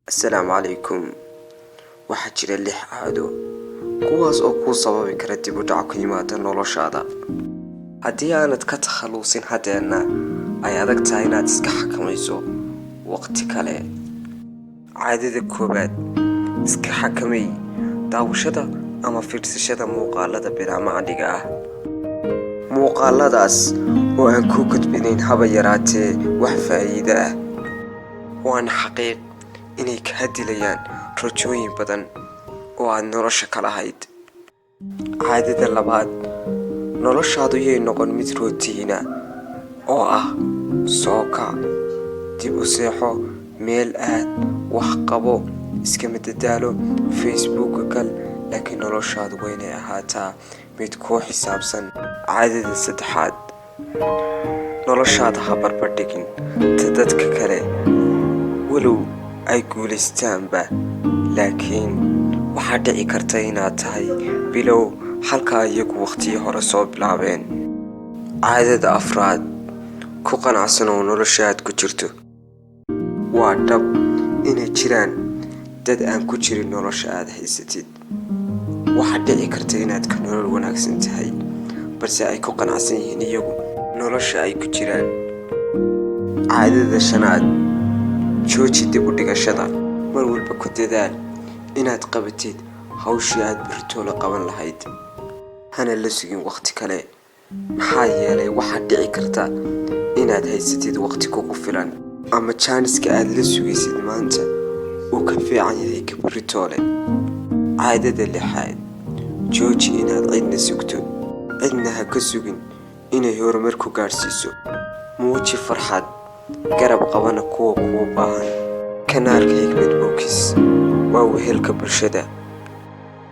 السلام عليكم. waxaa jira 6 caado kuwaas oo ku sababi kara dib u dhac ku yimaada noloshaada haddii aanad ka takhalusin hadeena ay adag tahay inaad iska xakamayso waqti kale. caadada koobaad, iska xakamay daawashada ama fiirsashada muuqaalada bilaa macniga ah. muuqaaladaas oo aan ku gudbinayn haba yaraatee wax faa'iido ah, waana xaqiiq inay ka dilayaan rajooyin badan oo aad nolosha ka lahayd. caadada labaad, noloshaadu yay noqon mid rootiina oo ah soo kac, dib u seexo, meel aad, wax qabo, iska madadaalo, Facebook gal, laakiin noloshaadu waa inay ahaataa mid ku xisaabsan. caadada saddexaad, noloshaada ha barbardhigin ta dadka kale walow ay guulaystaanba, laakiin waxaa dhici karta inaad tahay bilow halka iyagu waqtiyo hore soo bilaabeen. caadada afraad, ku qanacsanoo noloshaad ku jirto. waa dhab inay jiraan dad aan ku jirin nolosha aad haysatid. waxaa dhici karta inaad ka nolol wanaagsan tahay, balse ay ku qanacsan yihiin iyagu nolosha ay ku jiraan. caadada shanaad, jooji dib u dhigashada. mar walba ku dadaal inaad qabatid hawshii aad berito la qaban lahayd, hana la sugin waqti kale, maxaa yeelay waxaa dhici karta inaad haysatid waqti kugu filan ama jaaniska aad la sugaysid maanta uu ka fiican yahay ka beritoole. caadada lixaad, jooji inaad cidna sugto. cidna ha ka sugin inay horumar ku gaadhsiiso. muuji farxad, garab qabana kuwa kuu baahan. kanaalka Hikmad Books waa wehelka bulshada.